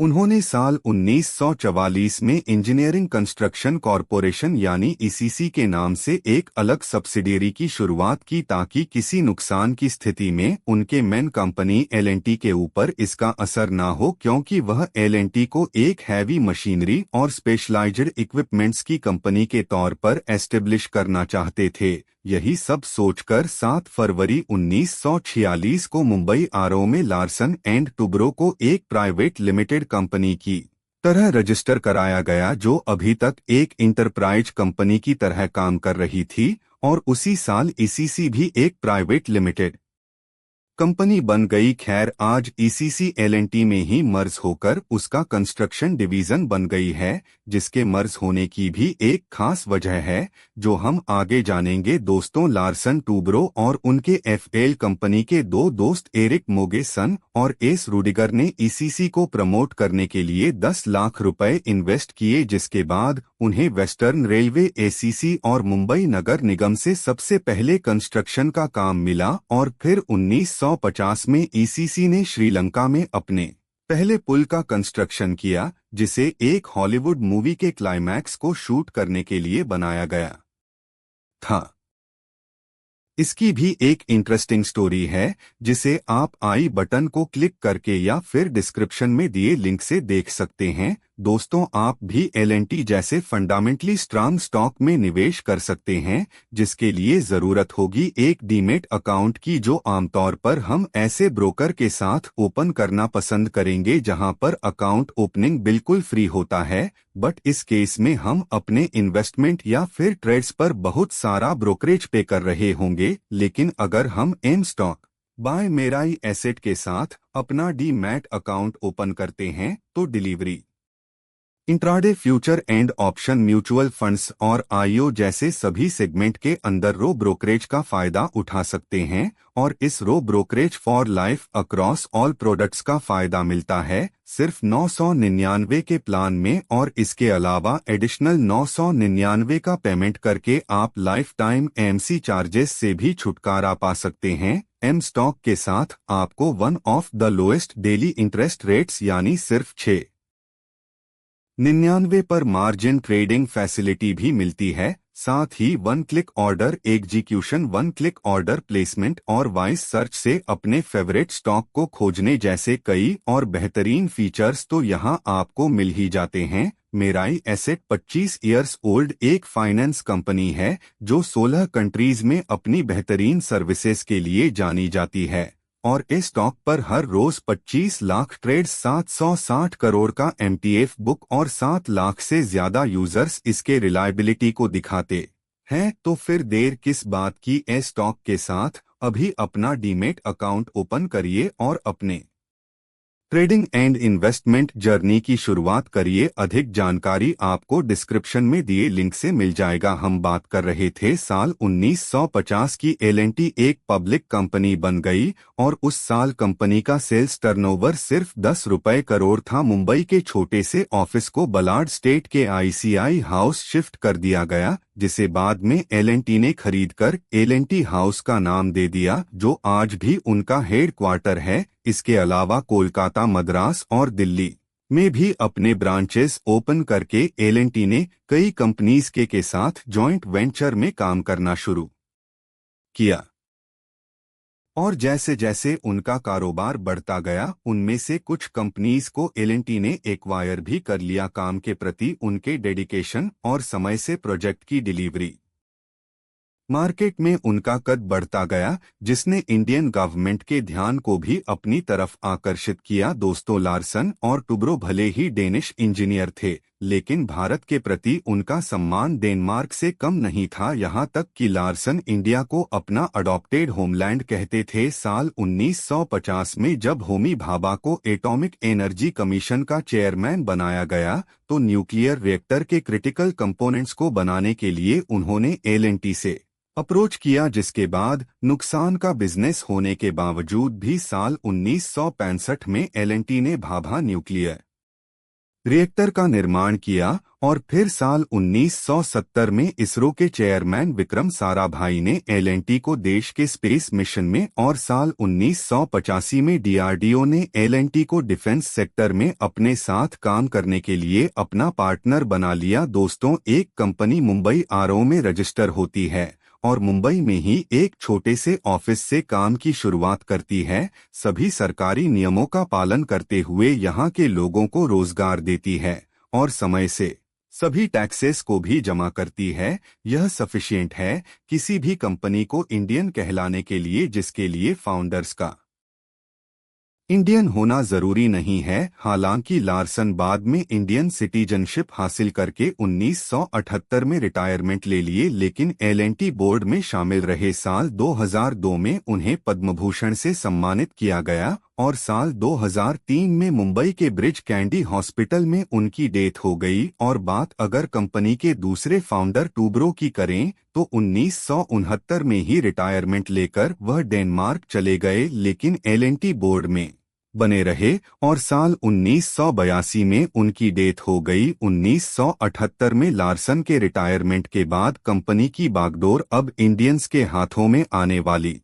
उन्होंने साल 1944 में इंजीनियरिंग कंस्ट्रक्शन कॉरपोरेशन यानी ईसीसी के नाम से एक अलग सब्सिडियरी की शुरुआत की ताकि किसी नुकसान की स्थिति में उनके मेन कंपनी एल&टी के ऊपर इसका असर न हो, क्योंकि वह एल&टी को एक हैवी मशीनरी और स्पेशलाइज्ड इक्विपमेंट्स की कंपनी के तौर पर एस्टेब्लिश करना चाहते थे। यही सब सोचकर 7 फरवरी 1946 को मुंबई आरओ में लार्सन एंड टुब्रो को एक प्राइवेट लिमिटेड कंपनी की तरह रजिस्टर कराया गया, जो अभी तक एक इंटरप्राइज कंपनी की तरह काम कर रही थी, और उसी साल ईसीसी भी एक प्राइवेट लिमिटेड कंपनी बन गई। खैर, आज ईसीसी एल&टी में ही मर्ज होकर उसका कंस्ट्रक्शन डिवीजन बन गई है, जिसके मर्ज होने की भी एक खास वजह है जो हम आगे जानेंगे। दोस्तों, लार्सन टूब्रो और उनके एफएल कंपनी के दो दोस्त एरिक मोगेसन और एस रूडिगर ने ईसीसी को प्रमोट करने के लिए 10 लाख रुपए इन्वेस्ट किए, जिसके बाद उन्हें वेस्टर्न रेलवे एसीसी और मुंबई नगर निगम से सबसे पहले कंस्ट्रक्शन का काम मिला, और फिर 1950 में ईसीसी ने श्रीलंका में अपने पहले पुल का कंस्ट्रक्शन किया, जिसे एक हॉलीवुड मूवी के क्लाइमैक्स को शूट करने के लिए बनाया गया था। इसकी भी एक इंटरेस्टिंग स्टोरी है, जिसे आप आई बटन को क्लिक करके या फिर डिस्क्रिप्शन में दिए लिंक से देख सकते हैं। दोस्तों, आप भी एल&टी जैसे फंडामेंटली स्ट्रांग स्टॉक में निवेश कर सकते हैं, जिसके लिए जरूरत होगी एक डीमेट अकाउंट की, जो आमतौर पर हम ऐसे ब्रोकर के साथ ओपन करना पसंद करेंगे जहां पर अकाउंट ओपनिंग बिल्कुल फ्री होता है। बट इस केस में हम अपने इन्वेस्टमेंट या फिर ट्रेड्स पर बहुत सारा ब्रोकरेज पे कर रहे होंगे। लेकिन अगर हम m stock by Mirae Asset के साथ अपना डीमैट अकाउंट ओपन करते हैं तो delivery, intraday future and option mutual funds और आईओ जैसे सभी सेगमेंट के अंदर रो ब्रोकरेज का फायदा उठा सकते हैं, और इस रो brokerage for life across all products का फायदा मिलता है सिर्फ 999 के प्लान में, और इसके अलावा एडिशनल 999 का पेमेंट करके आप लाइफ टाइम एमसी चार्जेस से भी छुटकारा पा सकते हैं। एम स्टॉक के साथ आपको one of the lowest daily interest rates यानी सिर्फ 6.99 पर मार्जिन ट्रेडिंग फैसिलिटी भी मिलती है। साथ ही one click order execution, one click order placement और वॉइस सर्च से अपने फेवरेट स्टॉक को खोजने जैसे कई और बेहतरीन फीचर्स तो यहाँ आपको मिल ही जाते हैं। मेराई एसेट 25 इयर्स ओल्ड एक फाइनेंस कंपनी है जो 16 कंट्रीज में अपनी बेहतरीन सर्विसेज के लिए जानी जाती है, और इस स्टॉक पर हर रोज 25 लाख ट्रेड, 760 करोड़ का एमटीएफ बुक और 7 लाख से ज्यादा यूजर्स इसके रिलायबिलिटी को दिखाते हैं। तो फिर देर किस बात की, इस स्टॉक के साथ अभी अपना डीमेट अकाउंट ओपन करिए और अपने ट्रेडिंग एंड इन्वेस्टमेंट जर्नी की शुरुआत करिए। अधिक जानकारी आपको डिस्क्रिप्शन में दिए लिंक से मिल जाएगा। हम बात कर रहे थे साल 1950 की। एल&टी एक पब्लिक कंपनी बन गई और उस साल कंपनी का सेल्स टर्नओवर सिर्फ 10 रुपए करोड़ था। मुंबई के छोटे से ऑफिस को बलाड स्टेट के आईसीआई हाउस शिफ्ट कर दिया गया, जिसे बाद में एल&टी ने खरीदकर एल&टी हाउस का नाम दे दिया, जो आज भी उनका हेड क्वार्टर है। इसके अलावा कोलकाता, मद्रास और दिल्ली में भी अपने ब्रांचेस ओपन करके एल&टी ने कई कंपनीज के साथ जॉइंट वेंचर में काम करना शुरू किया, और जैसे जैसे उनका कारोबार बढ़ता गया, उनमें से कुछ कंपनीज को एल&टी ने एक्वायर भी कर लिया। काम के प्रति उनके डेडिकेशन और समय से प्रोजेक्ट की डिलीवरी मार्केट में उनका कद बढ़ता गया, जिसने इंडियन गवर्नमेंट के ध्यान को भी अपनी तरफ आकर्षित किया। दोस्तों, लार्सन और टुब्रो भले ही डेनिश इंजीनियर थे, लेकिन भारत के प्रति उनका सम्मान डेनमार्क से कम नहीं था। यहाँ तक कि लार्सन इंडिया को अपना अडॉप्टेड होमलैंड कहते थे। साल 1950 में जब होमी भाभा को एटॉमिक एनर्जी कमीशन का चेयरमैन बनाया गया, तो न्यूक्लियर रिएक्टर के क्रिटिकल कंपोनेंट्स को बनाने के लिए उन्होंने एल&टी से अप्रोच किया, जिसके बाद नुकसान का बिजनेस होने के बावजूद भी साल 1965 में एल&टी ने भाभा न्यूक्लियर रिएक्टर का निर्माण किया और फिर साल 1970 में इसरो के चेयरमैन विक्रम साराभाई ने एल&टी को देश के स्पेस मिशन में और साल 1985 में डीआरडीओ ने एल&टी को डिफेंस सेक्टर में अपने साथ काम करने के लिए अपना पार्टनर बना लिया। दोस्तों, एक कंपनी मुंबई आरओ में रजिस्टर होती है और मुंबई में ही एक छोटे से ऑफिस से काम की शुरुआत करती है। सभी सरकारी नियमों का पालन करते हुए यहाँ के लोगों को रोजगार देती है और समय से सभी टैक्सेस को भी जमा करती है। यह सफिशिएंट है किसी भी कंपनी को इंडियन कहलाने के लिए, जिसके लिए फाउंडर्स का इंडियन होना जरूरी नहीं है। हालांकि लार्सन बाद में इंडियन सिटीजनशिप हासिल करके 1978 में रिटायरमेंट ले लिए, लेकिन एल&टी बोर्ड में शामिल रहे। साल 2002 में उन्हें पद्म भूषण से सम्मानित किया गया और साल 2003 में मुंबई के ब्रिज कैंडी हॉस्पिटल में उनकी डेथ हो गई। और बात अगर कंपनी के दूसरे फाउंडर टूब्रो की करें तो 1969 में ही रिटायरमेंट लेकर वह डेनमार्क चले गए, लेकिन एल&टी बोर्ड में बने रहे और साल 1982 में उनकी डेथ हो गई। 1978 में लार्सन के रिटायरमेंट के बाद कंपनी की बागडोर अब इंडियंस के हाथों में आने वाली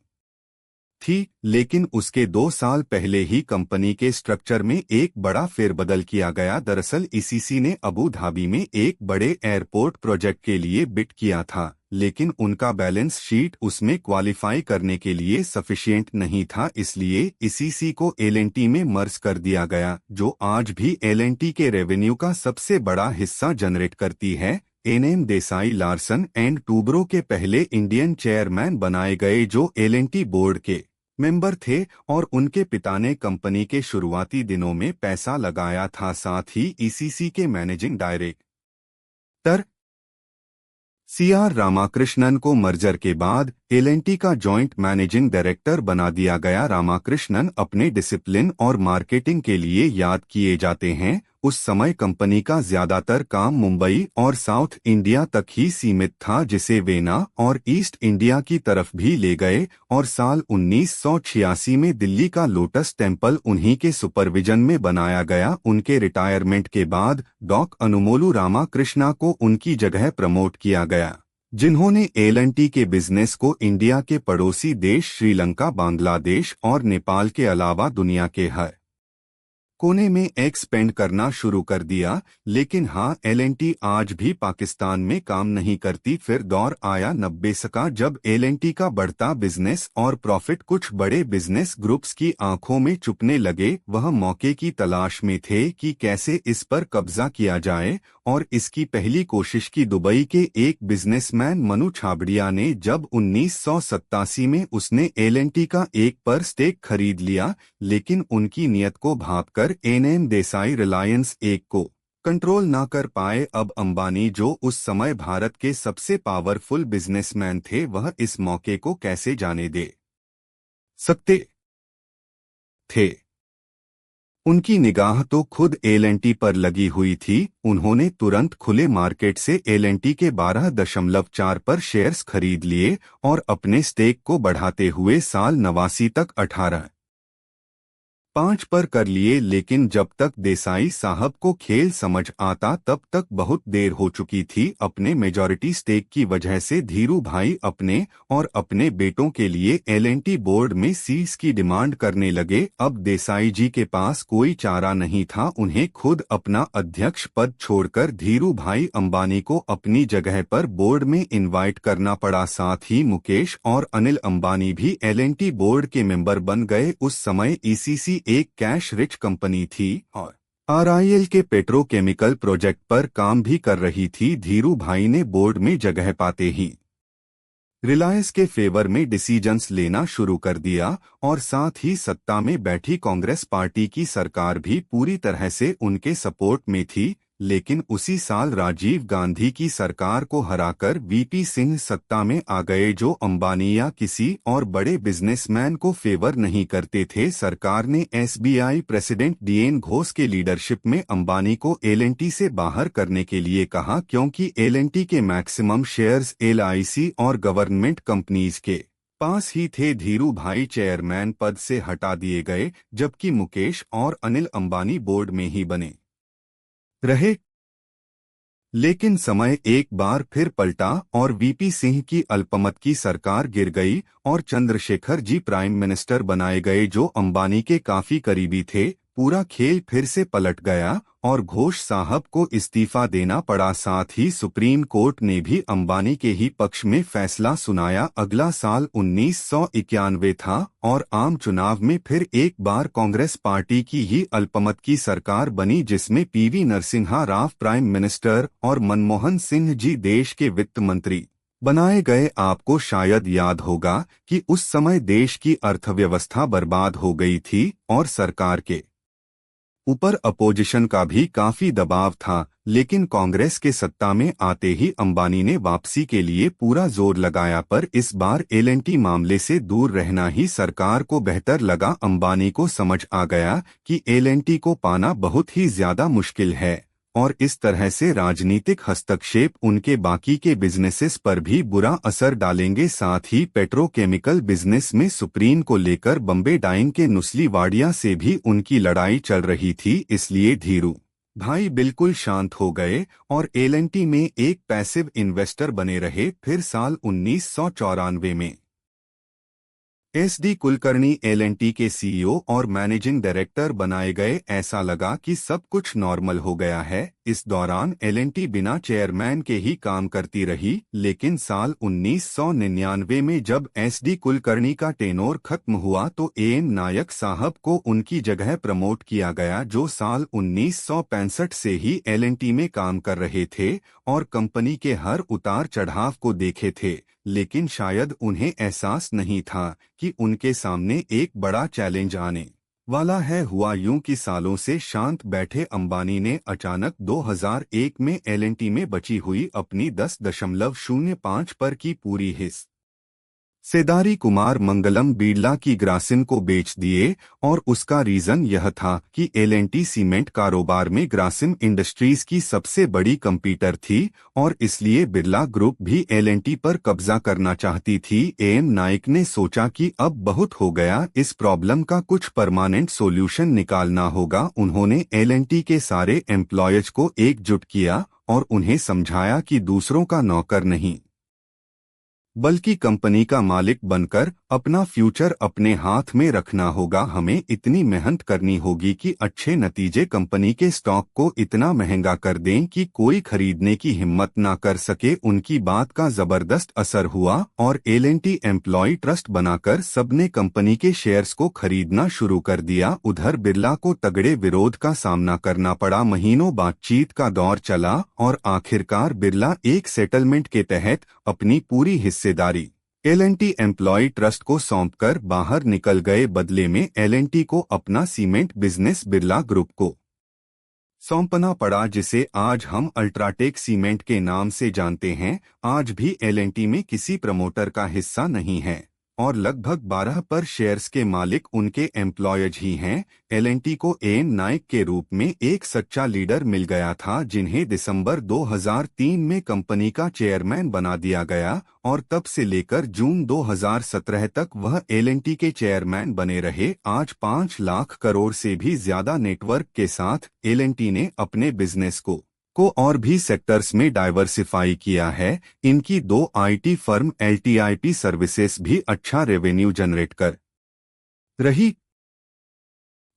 थी, लेकिन उसके 2 साल पहले ही कंपनी के स्ट्रक्चर में एक बड़ा फेरबदल किया गया। दरअसल ईसीसी ने अबू धाबी में एक बड़े एयरपोर्ट प्रोजेक्ट के लिए बिड किया था, लेकिन उनका बैलेंस शीट उसमें क्वालिफाई करने के लिए सफिशिएंट नहीं था, इसलिए ईसीसी को एल&टी में मर्ज कर दिया गया, जो आज भी एल&टी के रेवेन्यू का सबसे बड़ा हिस्सा जनरेट करती है। एन.एम. देसाई लार्सन एंड टूब्रो के पहले इंडियन चेयरमैन बनाए गए, जो एल&टी बोर्ड के मेंबर थे और उनके पिता ने कंपनी के शुरुआती दिनों में पैसा लगाया था। साथ ही ईसीसी के मैनेजिंग डायरेक्टर सीआर रामाकृष्णन को मर्जर के बाद एल&टी का जॉइंट मैनेजिंग डायरेक्टर बना दिया गया। रामाकृष्णन अपने डिसिप्लिन और मार्केटिंग के लिए याद किए जाते हैं। उस समय कंपनी का ज्यादातर काम मुंबई और साउथ इंडिया तक ही सीमित था, जिसे वेना और ईस्ट इंडिया की तरफ भी ले गए और साल 1986 में दिल्ली का लोटस टेम्पल उन्हीं के सुपरविजन में बनाया गया। उनके रिटायरमेंट के बाद डॉक अनुमोलू रामाकृष्णा को उनकी जगह प्रमोट किया गया, जिन्होंने एल&टी के बिजनेस को इंडिया के पड़ोसी देश श्रीलंका, बांग्लादेश और नेपाल के अलावा दुनिया के हर कोने में एक्सपेंड करना शुरू कर दिया। लेकिन हाँ, एल&टी आज भी पाकिस्तान में काम नहीं करती। फिर दौर आया 90 का, जब एल&टी का बढ़ता बिजनेस और प्रॉफिट कुछ बड़े बिजनेस ग्रुप्स की आंखों में चुपने लगे। वह मौके की तलाश में थे कि कैसे इस पर कब्जा किया जाए और इसकी पहली कोशिश की दुबई के एक बिजनेसमैन मनु छाबड़िया ने, जब 1987 में उसने एल&टी का 1% स्टेक खरीद लिया, लेकिन उनकी नीयत को भांपकर एन.एम. देसाई रिलायंस 1 को कंट्रोल ना कर पाए। अब अंबानी, जो उस समय भारत के सबसे पावरफुल बिजनेसमैन थे, वह इस मौके को कैसे जाने दे सकते थे। उनकी निगाह तो खुद एल&टी पर लगी हुई थी। उन्होंने तुरंत खुले मार्केट से एल&टी के 12.4 पर शेयर्स खरीद लिए और अपने स्टेक को बढ़ाते हुए साल 89 तक 18.5 पर कर लिए। लेकिन जब तक देसाई साहब को खेल समझ आता तब तक बहुत देर हो चुकी थी। अपने मेजॉरिटी स्टेक की वजह से धीरू भाई अपने और अपने बेटों के लिए एल&टी बोर्ड में सीट्स की डिमांड करने लगे। अब देसाई जी के पास कोई चारा नहीं था, उन्हें खुद अपना अध्यक्ष पद छोड़कर धीरू भाई अंबानी को अपनी जगह पर बोर्ड में इनवाइट करना पड़ा। साथ ही मुकेश और अनिल अंबानी भी एल&टी बोर्ड के मेंबर बन गए। उस समय ईसीसी एक कैश रिच कंपनी थी और आरआईएल के पेट्रोकेमिकल प्रोजेक्ट पर काम भी कर रही थी। धीरू भाई ने बोर्ड में जगह पाते ही रिलायंस के फेवर में डिसीजंस लेना शुरू कर दिया और साथ ही सत्ता में बैठी कांग्रेस पार्टी की सरकार भी पूरी तरह से उनके सपोर्ट में थी। लेकिन उसी साल राजीव गांधी की सरकार को हराकर वीपी सिंह सत्ता में आ गए, जो अंबानी या किसी और बड़े बिजनेसमैन को फेवर नहीं करते थे। सरकार ने एसबीआई प्रेसिडेंट डीएन घोष के लीडरशिप में अंबानी को एल&टी से बाहर करने के लिए कहा, क्योंकि एल&टी के मैक्सिमम शेयर्स एलआईसी और गवर्नमेंट कंपनीज के पास ही थे। धीरू भाई चेयरमैन पद से हटा दिए गए, जबकि मुकेश और अनिल अंबानी बोर्ड में ही बने। रहे। लेकिन समय एक बार फिर पलटा और वीपी सिंह की अल्पमत की सरकार गिर गई और चंद्रशेखर जी प्राइम मिनिस्टर बनाए गए जो अंबानी के काफी करीबी थे। पूरा खेल फिर से पलट गया और घोष साहब को इस्तीफा देना पड़ा। साथ ही सुप्रीम कोर्ट ने भी अंबानी के ही पक्ष में फैसला सुनाया। अगला साल 1991 था और आम चुनाव में फिर एक बार कांग्रेस पार्टी की ही अल्पमत की सरकार बनी जिसमें PV Narasimha Rao prime minister और मनमोहन सिंह जी देश के वित्त मंत्री बनाए गए। आपको शायद याद होगा कि उस समय देश की अर्थव्यवस्था बर्बाद हो गई थी और सरकार के ऊपर अपोजिशन का भी काफी दबाव था। लेकिन कांग्रेस के सत्ता में आते ही अंबानी ने वापसी के लिए पूरा जोर लगाया, पर इस बार एल&टी मामले से दूर रहना ही सरकार को बेहतर लगा। अंबानी को समझ आ गया कि एल&टी को पाना बहुत ही ज्यादा मुश्किल है और इस तरह से राजनीतिक हस्तक्षेप उनके बाकी के बिजनेसेस पर भी बुरा असर डालेंगे। साथ ही पेट्रोकेमिकल बिजनेस में सुप्रीम को लेकर बम्बे डाइंग के नुस्ली वाडिया से भी उनकी लड़ाई चल रही थी। इसलिए धीरू भाई बिल्कुल शांत हो गए और एल&टी में एक पैसिव इन्वेस्टर बने रहे। फिर साल 1994 में एस.डी. कुलकर्णी एल&टी के सीईओ और मैनेजिंग डायरेक्टर बनाए गए। ऐसा लगा कि सब कुछ नॉर्मल हो गया है। इस दौरान एल&टी बिना चेयरमैन के ही काम करती रही। लेकिन साल 1999 में जब एस.डी. कुलकर्णी का टेनोर खत्म हुआ तो एन नायक साहब को उनकी जगह प्रमोट किया गया, जो साल 1965 से ही एल&टी में काम कर रहे थे और कंपनी के हर उतार चढ़ाव को देखे थे। लेकिन शायद उन्हें एहसास नहीं था कि उनके सामने एक बड़ा चैलेंज आने वाला है। हुआ यूं कि सालों से शांत बैठे अंबानी ने अचानक 2001 में एल&टी में बची हुई अपनी 10.05 पर की पूरी हिस्सेदारी कुमार मंगलम बिरला की ग्रासिम को बेच दिए और उसका रीजन यह था कि एल&टी सीमेंट कारोबार में ग्रासिम इंडस्ट्रीज की सबसे बड़ी कंपीटर थी और इसलिए बिरला ग्रुप भी एल&टी पर कब्जा करना चाहती थी। एम नाइक ने सोचा कि अब बहुत हो गया, इस प्रॉब्लम का कुछ परमानेंट सॉल्यूशन निकालना होगा। उन्होंने एल&टी के सारे एम्प्लॉयज को एकजुट किया और उन्हें समझाया कि दूसरों का नौकर नहीं बल्कि कंपनी का मालिक बनकर अपना फ्यूचर अपने हाथ में रखना होगा। हमें इतनी मेहनत करनी होगी कि अच्छे नतीजे कंपनी के स्टॉक को इतना महंगा कर दें कि कोई खरीदने की हिम्मत ना कर सके। उनकी बात का जबरदस्त असर हुआ और एल&टी एम्प्लॉय ट्रस्ट बनाकर सबने कंपनी के शेयर्स को खरीदना शुरू कर दिया। उधर बिरला को तगड़े विरोध का सामना करना पड़ा। महीनों बातचीत का दौर चला और आखिरकार बिरला एक सेटलमेंट के तहत अपनी पूरी हिस्सेदारी एल&टी एम्प्लॉय ट्रस्ट को सौंपकर बाहर निकल गए। बदले में एल&टी को अपना सीमेंट बिजनेस बिरला ग्रुप को सौंपना पड़ा, जिसे आज हम अल्ट्राटेक सीमेंट के नाम से जानते हैं। आज भी एल&टी में किसी प्रमोटर का हिस्सा नहीं है और लगभग 12% शेयर्स के मालिक उनके एम्प्लॉयज ही हैं। एल&टी को एन नाइक के रूप में एक सच्चा लीडर मिल गया था, जिन्हें दिसंबर 2003 में कंपनी का चेयरमैन बना दिया गया और तब से लेकर जून 2017 तक वह एल&टी के चेयरमैन बने रहे। आज 5 लाख करोड़ से भी ज्यादा नेटवर्क के साथ एल&टी ने अपने बिजनेस को और भी सेक्टर्स में डाइवर्सिफाई किया है। इनकी 2 आईटी फर्म एलटीआईपी सर्विसेज भी अच्छा रेवेन्यू जनरेट कर रही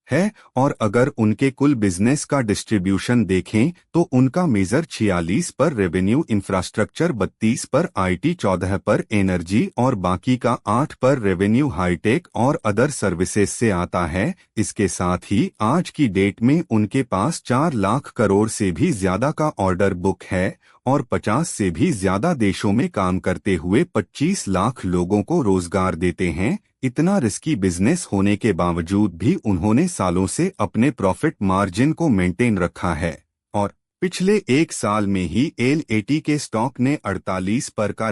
है और अगर उनके कुल बिजनेस का डिस्ट्रीब्यूशन देखें तो उनका मेजर 46 पर रेवेन्यू, इंफ्रास्ट्रक्चर 32 पर, आईटी 14 पर, एनर्जी और बाकी का 8 पर रेवेन्यू हाईटेक और अदर सर्विसेज से आता है। इसके साथ ही आज की डेट में उनके पास 4 लाख करोड़ से भी ज्यादा का ऑर्डर बुक है और 50 से भी ज्यादा देशों में काम करते हुए 25 लाख लोगों को रोजगार देते हैं। इतना रिस्की बिजनेस होने के बावजूद भी उन्होंने सालों से अपने प्रॉफिट मार्जिन को मेंटेन रखा है और पिछले 1 साल में ही एल&टी के स्टॉक ने 48 पर का